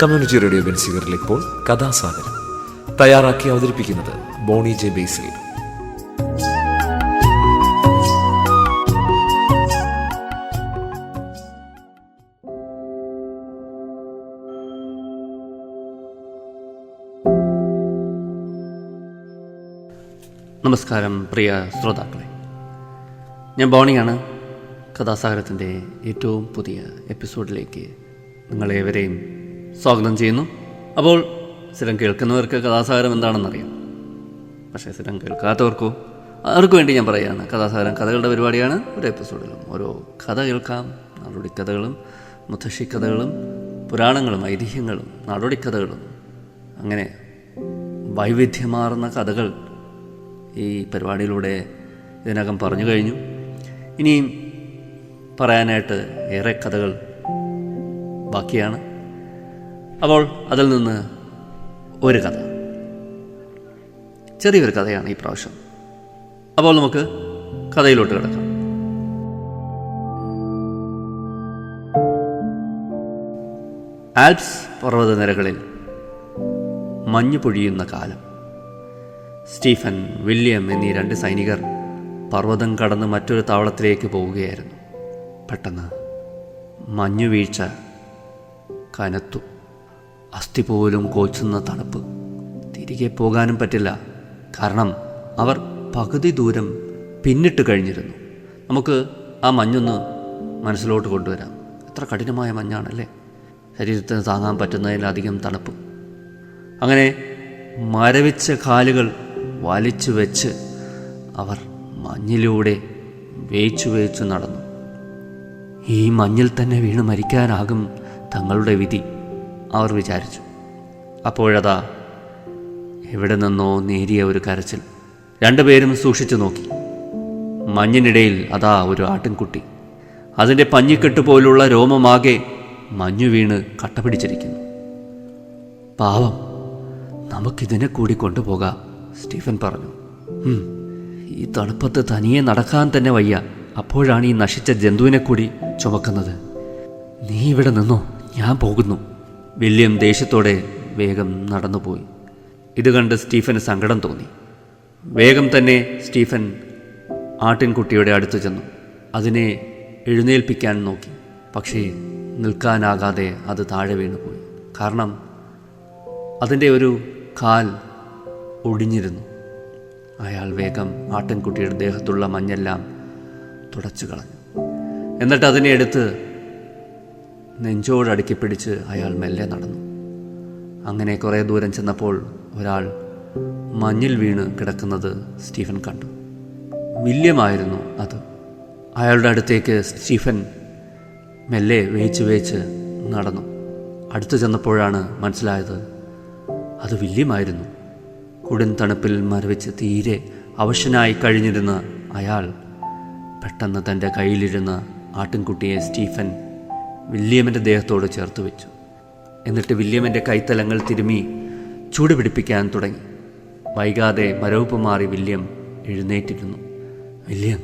Community radio ബെൻസിഗറിൽ ഇപ്പോൾ കഥാസാഗരം തയ്യാറാക്കി അവതരിപ്പിക്കുന്നത് ബോണി ജെ ബേസിൽ. നമസ്കാരം പ്രിയ ശ്രോതാക്കളെ, ഞാൻ ബോണിയാണ്. കഥാസാഗരത്തിൻ്റെ ഏറ്റവും പുതിയ എപ്പിസോഡിലേക്ക് നിങ്ങളേവരെയും സ്വാഗതം ചെയ്യുന്നു. അപ്പോൾ സ്ഥിരം കേൾക്കുന്നവർക്ക് കഥാസാഗരം എന്താണെന്നറിയാം, പക്ഷേ സ്ഥിരം കേൾക്കാത്തവർക്കോ അവർക്ക് വേണ്ടി ഞാൻ പറയുകയാണ്. കഥാസാഗരം കഥകളുടെ പരിപാടിയാണ്. ഒരു എപ്പിസോഡിലും ഓരോ കഥ കേൾക്കാം. നാടോടിക്കഥകളും മുത്തശ്ശിക്കഥകളും പുരാണങ്ങളും ഐതിഹ്യങ്ങളും നാടോടിക്കഥകളും അങ്ങനെ വൈവിധ്യമാർന്ന കഥകൾ ഈ പരിപാടിയിലൂടെ ഇതിനകം പറഞ്ഞു കഴിഞ്ഞു. ഇനിയും പറയാനായിട്ട് ഏറെ കഥകൾ ബാക്കിയാണ്. അപ്പോൾ അതിൽ നിന്ന് ഒരു കഥ, ചെറിയൊരു കഥയാണ് ഈ പ്രാവശ്യം. അപ്പോൾ നമുക്ക് കഥയിലോട്ട് കിടക്കാം. ആൽപ്സ് പർവ്വതനിരകളിൽ മഞ്ഞു പൊഴിയുന്ന കാലം. സ്റ്റീഫൻ, വില്യം എന്നീ 2 സൈനികർ പർവ്വതം കടന്ന് മറ്റൊരു താവളത്തിലേക്ക് പോവുകയായിരുന്നു. പെട്ടെന്ന് മഞ്ഞുവീഴ്ച കനത്തു. അസ്ഥി പോലും കോച്ചുന്ന തണുപ്പ്. തിരികെ പോകാനും പറ്റില്ല, കാരണം അവർ പകുതി ദൂരം പിന്നിട്ട് കഴിഞ്ഞിരുന്നു. നമുക്ക് ആ മഞ്ഞൊന്ന് മനസ്സിലോട്ട് കൊണ്ടുവരാം. എത്ര കഠിനമായ മഞ്ഞാണല്ലേ! ശരീരത്തിന് താങ്ങാൻ പറ്റുന്നതിലധികം തണുപ്പ്. അങ്ങനെ മരവിച്ച കാലുകൾ വലിച്ചു വെച്ച് അവർ മഞ്ഞിലൂടെ വേച്ചു നടന്നു. ഈ മഞ്ഞിൽ തന്നെ വീണ് മരിക്കാനാകും തങ്ങളുടെ വിധി, അവർ വിചാരിച്ചു. അപ്പോഴതാ എവിടെ നിന്നോ നേരിയ ഒരു കരച്ചിൽ. 2 പേരും സൂക്ഷിച്ചു നോക്കി. മഞ്ഞിനിടയിൽ അതാ ഒരു ആട്ടിൻകുട്ടി. അതിൻ്റെ പഞ്ഞിക്കെട്ട് പോലുള്ള രോമമാകെ മഞ്ഞു വീണ് കട്ട പിടിച്ചിരിക്കുന്നു. പാവം, നമുക്കിതിനെ കൂടി കൊണ്ടുപോകാം, സ്റ്റീഫൻ പറഞ്ഞു. ഈ തണുപ്പത്ത് തനിയെ നടക്കാൻ തന്നെ വയ്യ. അപ്പോഴാണ് ഈ നശിച്ച ജന്തുവിനെ കൂടി ചുമക്കുന്നത്. നീ ഇവിടെ നിന്നോ, ഞാൻ പോകുന്നു. വില്യം ദേഷ്യത്തോടെ വേഗം നടന്നുപോയി. ഇത് കണ്ട് സ്റ്റീഫന് സങ്കടം തോന്നി. വേഗം തന്നെ സ്റ്റീഫൻ ആട്ടിൻകുട്ടിയുടെ അടുത്ത് ചെന്നു. അതിനെ എഴുന്നേൽപ്പിക്കാൻ നോക്കി. പക്ഷേ നിൽക്കാനാകാതെ അത് താഴെ വീണുപോയി. കാരണം അതിൻ്റെ ഒരു കാൽ ഒടിഞ്ഞിരുന്നു. അയാൾ വേഗം ആട്ടിൻകുട്ടിയുടെ ദേഹത്തുള്ള മഞ്ഞെല്ലാം തുടച്ചു കളഞ്ഞു. എന്നിട്ട് അതിനെ എടുത്ത് നെഞ്ചോടടുക്കി പിടിച്ച് അയാൾ മെല്ലെ നടന്നു. അങ്ങനെ കുറേ ദൂരം ചെന്നപ്പോൾ ഒരാൾ മഞ്ഞിൽ വീണ് കിടക്കുന്നത് സ്റ്റീഫൻ കണ്ടു. വില്യമായിരുന്നു അത്. അയാളുടെ അടുത്തേക്ക് സ്റ്റീഫൻ മെല്ലെ വേച്ച് നടന്നു. അടുത്തു ചെന്നപ്പോഴാണ് മനസ്സിലായത് അത് വില്യമായിരുന്നു. കൊടും തണുപ്പിൽ മരവിച്ച് തീരെ അവശനായി കഴിഞ്ഞിരുന്ന അയാൾ പെട്ടെന്ന് തൻ്റെ കയ്യിലിരുന്ന ആട്ടിൻകുട്ടിയെ സ്റ്റീഫൻ വില്യമിൻ്റെ ദേഹത്തോട് ചേർത്ത് വെച്ചു. എന്നിട്ട് വില്യമിൻ്റെ കൈത്തലങ്ങൾ തിരുമ്മി ചൂട് പിടിപ്പിക്കാൻ തുടങ്ങി. വൈകാതെ മരവിപ്പ് മാറി വില്യം എഴുന്നേറ്റിരുന്നു. വില്യം,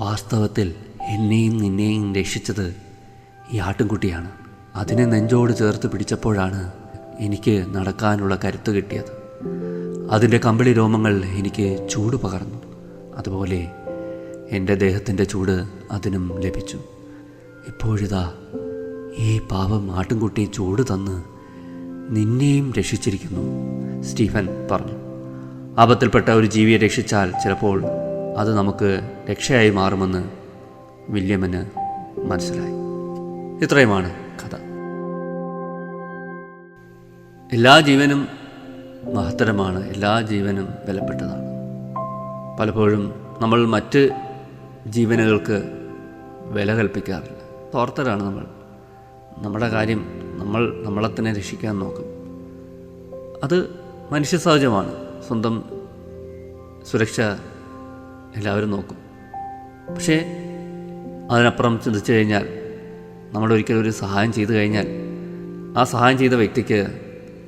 വാസ്തവത്തിൽ എന്നെയും നിന്നെയും രക്ഷിച്ചത് ഈ ആട്ടിൻകുട്ടിയാണ്. അതിനെ നെഞ്ചോട് ചേർത്ത് പിടിച്ചപ്പോഴാണ് എനിക്ക് നടക്കാനുള്ള കരുത്ത് കിട്ടിയത്. അതിൻ്റെ കമ്പിളി രോമങ്ങൾ എനിക്ക് ചൂട് പകർന്നു. അതുപോലെ എൻ്റെ ദേഹത്തിൻ്റെ ചൂട് അതിനും ലഭിച്ചു. ഇപ്പോഴിതാ ഈ പാവം ആട്ടിൻകുട്ടി ചൂട് തന്ന് നിന്നെയും രക്ഷിച്ചിരിക്കുന്നു, സ്റ്റീഫൻ പറഞ്ഞു. ആപത്തിൽപ്പെട്ട ഒരു ജീവിയെ രക്ഷിച്ചാൽ ചിലപ്പോൾ അത് നമുക്ക് രക്ഷയായി മാറുമെന്ന് വില്യമിന് മനസ്സിലായി. ഇത്രയുമാണ് കഥ. എല്ലാ ജീവനും മഹത്തരമാണ്, എല്ലാ ജീവനും വിലപ്പെട്ടതാണ്. പലപ്പോഴും നമ്മൾ മറ്റ് ജീവനുകൾക്ക് വില കൽപ്പിക്കാറില്ല. സ്വാർത്ഥരാണ് നമ്മൾ. നമ്മുടെ കാര്യം നമ്മളെ തന്നെ രക്ഷിക്കാൻ നോക്കും. അത് മനുഷ്യ സഹജമാണ്. സ്വന്തം സുരക്ഷ എല്ലാവരും നോക്കും. പക്ഷേ അതിനപ്പുറം ചിന്തിച്ചു കഴിഞ്ഞാൽ, നമ്മളൊരിക്കലും ഒരു സഹായം ചെയ്തു കഴിഞ്ഞാൽ ആ സഹായം ചെയ്ത വ്യക്തിക്ക്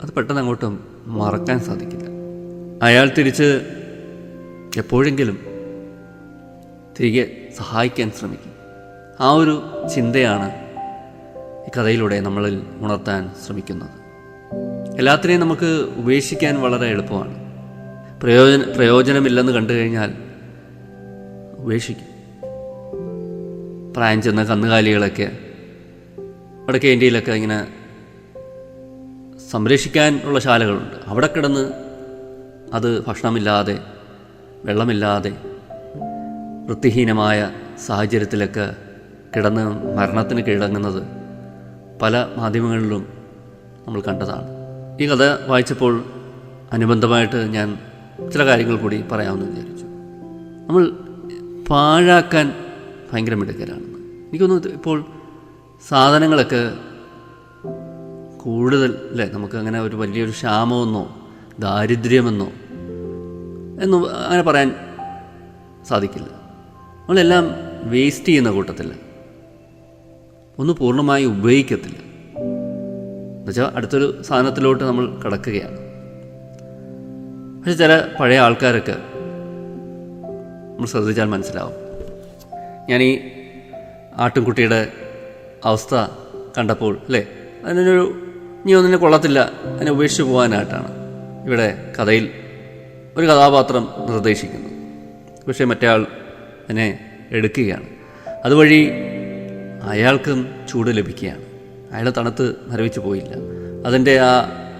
അത് പെട്ടെന്ന് അങ്ങോട്ടും മറക്കാൻ സാധിക്കില്ല. അയാൾ തിരിച്ച് എപ്പോഴെങ്കിലും തിരികെ സഹായിക്കാൻ ശ്രമിക്കും. ആ ഒരു ചിന്തയാണ് ഈ കഥയിലൂടെ നമ്മളിൽ ഉണർത്താൻ ശ്രമിക്കുന്നത്. എല്ലാത്തിനെയും നമുക്ക് ഉപേക്ഷിക്കാൻ വളരെ എളുപ്പമാണ്. പ്രയോജനമില്ലെന്ന് കണ്ടു കഴിഞ്ഞാൽ ഉപേക്ഷിക്കും. പ്രായം ചെന്ന കന്നുകാലികളൊക്കെ വടക്കേ ഇന്ത്യയിലൊക്കെ ഇങ്ങനെ സംരക്ഷിക്കാനുള്ള ശാലകളുണ്ട്. അവിടെ കിടന്ന് അത് ഭക്ഷണമില്ലാതെ വെള്ളമില്ലാതെ വൃത്തിഹീനമായ സാഹചര്യത്തിലൊക്കെ കിടന്ന് മരണത്തിന് കീഴടങ്ങുന്നത് പല മാധ്യമങ്ങളിലും നമ്മൾ കണ്ടതാണ്. ഈ കഥ വായിച്ചപ്പോൾ അനുബന്ധമായിട്ട് ഞാൻ ചില കാര്യങ്ങൾ കൂടി പറയാമെന്ന് വിചാരിച്ചു. നമ്മൾ പാഴാക്കാൻ ഭയങ്കര മിടുക്കരാണെന്ന് എനിക്കൊന്ന്. ഇപ്പോൾ സാധനങ്ങളൊക്കെ കൂടുതൽ അല്ലേ, നമുക്ക് അങ്ങനെ ഒരു വലിയൊരു ക്ഷാമമെന്നോ ദാരിദ്ര്യമെന്നോ എന്നും അങ്ങനെ പറയാൻ സാധിക്കില്ല. നമ്മളെല്ലാം വേസ്റ്റ് ചെയ്യുന്ന കൂട്ടത്തില്ല, ഒന്ന് പൂർണ്ണമായി ഉപയോഗിക്കത്തില്ല. എന്നുവെച്ചാൽ അടുത്തൊരു സാധനത്തിലോട്ട് നമ്മൾ കിടക്കുകയാണ്. പക്ഷെ ചില പഴയ ആൾക്കാരൊക്കെ നമ്മൾ ശ്രദ്ധിച്ചാൽ മനസ്സിലാവും. ഞാൻ ഈ ആട്ടിൻകുട്ടിയുടെ അവസ്ഥ കണ്ടപ്പോൾ അല്ലേ, അതിനൊരു ഇനി ഒന്നിനെ കൊള്ളത്തില്ല, അതിനെ ഉപേക്ഷിച്ച് പോകാനായിട്ടാണ് ഇവിടെ കഥയിൽ ഒരു കഥാപാത്രം നിർദ്ദേശിക്കുന്നത്. പക്ഷേ മറ്റേയാൾ അതിനെ എടുക്കുകയാണ്. അതുവഴി അയാൾക്കും ചൂട് ലഭിക്കുകയാണ്. അയാൾ തണുത്ത് മരവിച്ച് പോയില്ല. അതിൻ്റെ ആ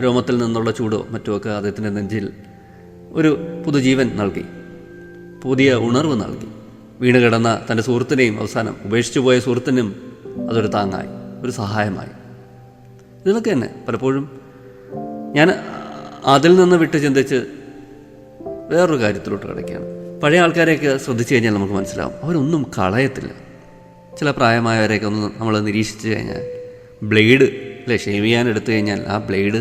രോമത്തിൽ നിന്നുള്ള ചൂടോ മറ്റുമൊക്കെ അദ്ദേഹത്തിൻ്റെ നെഞ്ചിൽ ഒരു പുതുജീവൻ നൽകി, പുതിയ ഉണർവ് നൽകി. വീണ് കിടന്ന തൻ്റെ സുഹൃത്തിനെയും അവസാനം ഉപേക്ഷിച്ചു പോയ സുഹൃത്തിനും അതൊരു താങ്ങായി, ഒരു സഹായമായി. ഇതൊക്കെ തന്നെ പലപ്പോഴും ഞാൻ അതിൽ നിന്ന് വിട്ട് ചിന്തിച്ച് വേറൊരു കാര്യത്തിലോട്ട് കിടക്കുകയാണ്. പഴയ ആൾക്കാരെയൊക്കെ ശ്രദ്ധിച്ചു കഴിഞ്ഞാൽ നമുക്ക് മനസ്സിലാവും, അവരൊന്നും കളയത്തില്ല. ചില പ്രായമായവരെയൊക്കെ ഒന്ന് നമ്മൾ നിരീക്ഷിച്ച് കഴിഞ്ഞാൽ ബ്ലേഡ് അല്ലേ, ഷേവ് ചെയ്യാൻ എടുത്തു കഴിഞ്ഞാൽ ആ ബ്ലേഡ്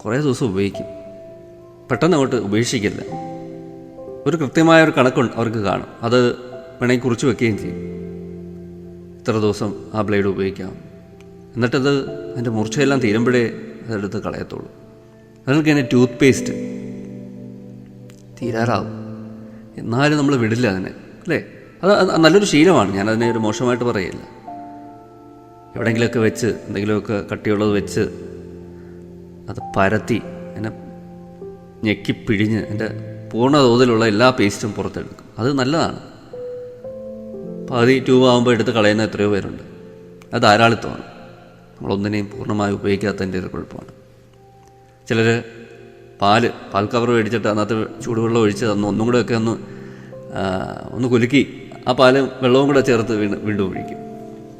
കുറേ ദിവസം ഉപയോഗിക്കും, പെട്ടെന്ന് അങ്ങോട്ട് ഉപേക്ഷിക്കില്ല. ഒരു കൃത്യമായൊരു കണക്കുണ്ട് അവർക്ക് കാണും. അത് വേണമെങ്കിൽ കുറിച്ച് വെക്കുകയും ചെയ്യും. ഇത്ര ദിവസം ആ ബ്ലേഡ് ഉപയോഗിക്കാം. എന്നിട്ടത് അതിൻ്റെ മൂർച്ചയെല്ലാം തീരുമ്പോഴേ അതെടുത്ത് കളയത്തുള്ളൂ. അതിനൊക്കെ തന്നെ ടൂത്ത് പേസ്റ്റ് തീരാറാവും, എന്നാലും നമ്മൾ വിടില്ല അതിനെ അല്ലേ. അത് നല്ലൊരു ശീലമാണ്, ഞാനതിനെ ഒരു മോശമായിട്ട് പറയില്ല. എവിടെയെങ്കിലുമൊക്കെ വെച്ച് എന്തെങ്കിലുമൊക്കെ കട്ടിയുള്ളത് വെച്ച് അത് പരത്തി എന്നെ ഞെക്കിപ്പിഴിഞ്ഞ് എൻ്റെ പൂർണ്ണ തോതിലുള്ള എല്ലാ പേസ്റ്റും പുറത്തെടുക്കും. അത് നല്ലതാണ്. പകുതി ട്യൂബ് ആകുമ്പോൾ എടുത്ത് കളയുന്ന എത്രയോ പേരുണ്ട്. അത് ധാരാളിത്തമാണ്. നമ്മളൊന്നിനെയും പൂർണ്ണമായി ഉപയോഗിക്കാത്തതിൻ്റെ ഒരു കുഴപ്പമാണ്. ചിലർ പാൽ കവർ മേടിച്ചിട്ട് അതിനകത്ത് ചൂടുവെള്ളം ഒഴിച്ച് ഒന്നും കൂടെയൊക്കെ ഒന്ന് കുലുക്കി ആ പാലും വെള്ളവും കൂടെ ചേർത്ത് വീണ്ടും ഒഴിക്കും.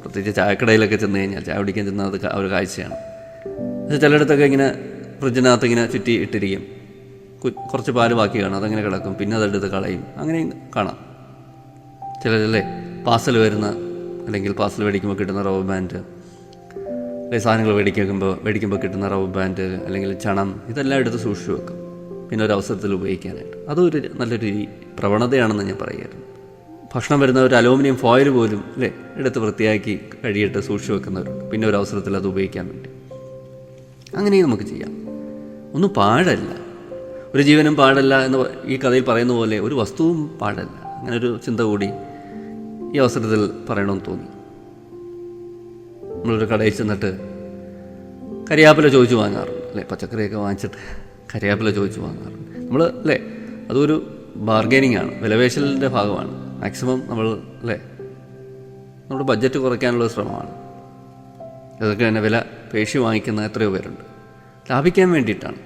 പ്രത്യേകിച്ച് ചായക്കടയിലൊക്കെ ചെന്ന് കഴിഞ്ഞാൽ ചായ കുടിക്കാൻ ചെന്നാൽ അത് ഒരു കാഴ്ചയാണ്. പക്ഷേ ചിലയിടത്തൊക്കെ ഇങ്ങനെ ഫ്രിഡ്ജിനകത്ത് ഇങ്ങനെ ചുറ്റി ഇട്ടിരിക്കും. കുറച്ച് പാല് ബാക്കി കാണും, അതങ്ങനെ കിടക്കും, പിന്നെ അതെടുത്ത് കളയും. അങ്ങനെയും കാണാം. ചിലരല്ലേ പാർസൽ വരുന്ന അല്ലെങ്കിൽ പാർസൽ മേടിക്കുമ്പോൾ കിട്ടുന്ന റബ്ബർ ബാൻഡ്, അല്ലെങ്കിൽ സാധനങ്ങൾ മേടിക്കുമ്പോൾ കിട്ടുന്ന റബ്ബർ ബാൻഡ് അല്ലെങ്കിൽ ചണം, ഇതെല്ലാം എടുത്ത് സൂക്ഷിച്ചു വെക്കും പിന്നെ ഒരു അവസരത്തിൽ ഉപയോഗിക്കാനായിട്ട്. അതൊരു നല്ലൊരു പ്രവണതയാണെന്ന് ഞാൻ പറയുമായിരുന്നു. ഭക്ഷണം വരുന്ന ഒരു അലൂമിനിയം ഫോയിൽ പോലും അല്ലേ എടുത്ത് വൃത്തിയാക്കി കഴുകിയിട്ട് സൂക്ഷിച്ചു വെക്കുന്നവരുണ്ട് പിന്നെ ഒരു അവസരത്തിൽ അത് ഉപയോഗിക്കാൻ വേണ്ടി. അങ്ങനെയും നമുക്ക് ചെയ്യാം. ഒന്നും പാഴല്ല, ഒരു ജീവനും പാടല്ല എന്ന് ഈ കഥയിൽ പറയുന്ന പോലെ ഒരു വസ്തുവും പാടല്ല. അങ്ങനെ ഒരു ചിന്ത കൂടി ഈ അവസരത്തിൽ പറയണമെന്ന് തോന്നി. നമ്മളൊരു കടയിൽ ചെന്നിട്ട് കരിയാപ്പില ചോദിച്ചു വാങ്ങാറുണ്ട് അല്ലേ, പച്ചക്കറിയൊക്കെ വാങ്ങിച്ചിട്ട് കരിയാപ്പില ചോദിച്ചു വാങ്ങാറുണ്ട് നമ്മൾ അല്ലേ. അതൊരു ബാർഗൈനിങ് ആണ്, വിലപേശലിൻ്റെ ഭാഗമാണ്. മാക്സിമം നമ്മൾ അല്ലേ നമ്മുടെ ബഡ്ജറ്റ് കുറയ്ക്കാനുള്ള ശ്രമമാണ്. ഇതൊക്കെ തന്നെ വില പേശി വാങ്ങിക്കുന്ന എത്രയോ പേരുണ്ട്, ലാഭിക്കാൻ വേണ്ടിയിട്ടാണ്.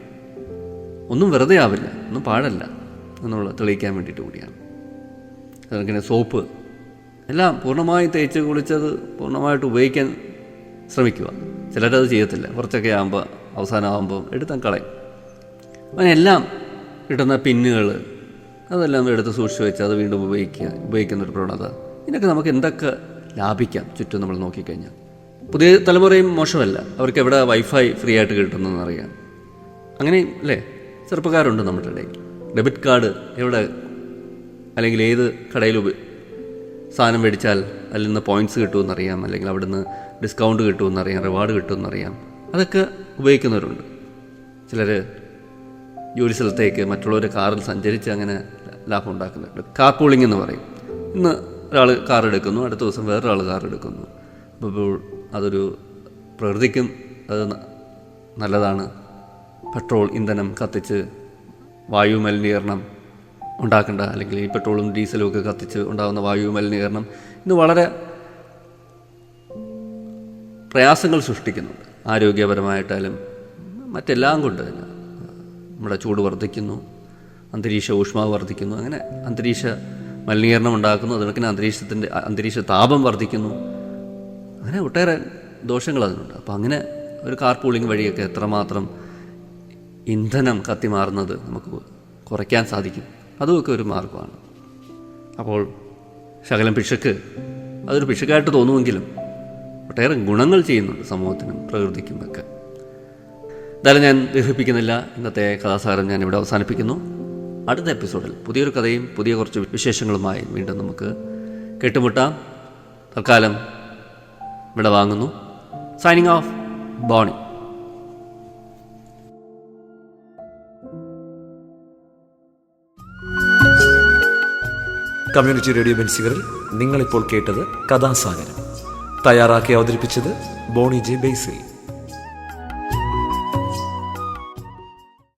ഒന്നും വെറുതെ ആവില്ല, ഒന്നും പാടല്ല എന്നുള്ള തെളിയിക്കാൻ വേണ്ടിയിട്ട് കൂടിയാണ്. അതങ്ങനെ സോപ്പ് എല്ലാം പൂർണ്ണമായി തേച്ച് കുളിച്ചത് പൂർണ്ണമായിട്ട് ഉപയോഗിക്കാൻ ശ്രമിക്കുക. ചിലരത് ചെയ്യത്തില്ല, കുറച്ചൊക്കെ ആകുമ്പോൾ അവസാനമാകുമ്പോൾ എടുത്താൽ കളയും. അങ്ങനെയെല്ലാം കിട്ടുന്ന പിന്നുകൾ അതെല്ലാം എടുത്ത് സൂക്ഷിച്ച് വെച്ച് അത് വീണ്ടും ഉപയോഗിക്കുന്നൊരു പ്രവണത. ഇതിനൊക്കെ നമുക്ക് എന്തൊക്കെ ലാഭിക്കാം ചുറ്റും നമ്മൾ നോക്കിക്കഴിഞ്ഞാൽ. പുതിയ തലമുറയും മോശമല്ല, അവർക്ക് എവിടെ വൈഫൈ ഫ്രീ ആയിട്ട് കിട്ടുന്നതെന്നറിയാം. അങ്ങനെയും അല്ലേ ചെറുപ്പക്കാരുണ്ട് നമ്മുടെ ഇടയിൽ. ഡെബിറ്റ് കാർഡ് എവിടെ അല്ലെങ്കിൽ ഏത് കടയിൽ സാധനം മേടിച്ചാൽ അതിൽ നിന്ന് പോയിൻറ്റ്സ് കിട്ടുമെന്നറിയാം, അല്ലെങ്കിൽ അവിടെ നിന്ന് ഡിസ്കൗണ്ട് കിട്ടുമെന്നറിയാം, റിവാർഡ് കിട്ടുമെന്നറിയാം. അതൊക്കെ ഉപയോഗിക്കുന്നവരുണ്ട്. ചിലർ ജോലി സ്ഥലത്തേക്ക് മറ്റുള്ളവരുടെ കാറിൽ സഞ്ചരിച്ച് അങ്ങനെ ലാഭം ഉണ്ടാക്കുന്നുണ്ട്. കാർ പൂളിംഗ് എന്ന് പറയും. ഇന്ന് ഒരാൾ കാർ എടുക്കുന്നു, അടുത്ത ദിവസം വേറൊരാൾ കാർ എടുക്കുന്നു. അപ്പോൾ അതൊരു പ്രകൃതിക്കും അത് നല്ലതാണ്. പെട്രോൾ ഇന്ധനം കത്തിച്ച് വായു മലിനീകരണം ഉണ്ടാക്കേണ്ട, അല്ലെങ്കിൽ ഈ പെട്രോളും ഡീസലും ഒക്കെ കത്തിച്ച് ഉണ്ടാകുന്ന വായു മലിനീകരണം ഇന്ന് വളരെ പ്രയാസങ്ങൾ സൃഷ്ടിക്കുന്നുണ്ട്. ആരോഗ്യപരമായിട്ടായാലും മറ്റെല്ലാം കൊണ്ട് തന്നെ നമ്മുടെ ചൂട് വർദ്ധിക്കുന്നു, അന്തരീക്ഷ ഊഷ്മാവ് വർദ്ധിക്കുന്നു, അങ്ങനെ അന്തരീക്ഷ മലിനീകരണം ഉണ്ടാക്കുന്നു. അതിനൊക്കെ അന്തരീക്ഷ താപം വർദ്ധിക്കുന്നു. അങ്ങനെ ഒട്ടേറെ ദോഷങ്ങൾ അതിനുണ്ട്. അപ്പോൾ അങ്ങനെ ഒരു കാർ പൂളിംഗ് വഴിയൊക്കെ എത്രമാത്രം ഇന്ധനം കത്തിമാറുന്നത് നമുക്ക് കുറയ്ക്കാൻ സാധിക്കും, അതുമൊക്കെ ഒരു മാർഗമാണ്. അപ്പോൾ ശകലം പിശുക്ക് അതൊരു പിശുക്കായിട്ട് തോന്നുമെങ്കിലും ഒട്ടേറെ ഗുണങ്ങൾ ചെയ്യുന്നുണ്ട് സമൂഹത്തിനും പ്രകൃതിക്കും ഒക്കെ. എന്തായാലും ഞാൻ ദീർഘിപ്പിക്കുന്നില്ല. ഇന്നത്തെ കഥാസാരം ഞാൻ ഇവിടെ അവസാനിപ്പിക്കുന്നു. അടുത്ത എപ്പിസോഡിൽ പുതിയൊരു കഥയും പുതിയ കുറച്ച് വിശേഷങ്ങളുമായി വീണ്ടും നമുക്ക് കേട്ടുമുട്ടാം. തൽക്കാലം ഇവിടെ വാങ്ങുന്നു. Signing off, Bony. Community radio ബെൻസിഗറിൽ നിങ്ങളിപ്പോൾ കേട്ടത് കഥാസാഗരം. തയ്യാറാക്കി അവതരിപ്പിച്ചത് ബോണി ജെ ബേസിൽ.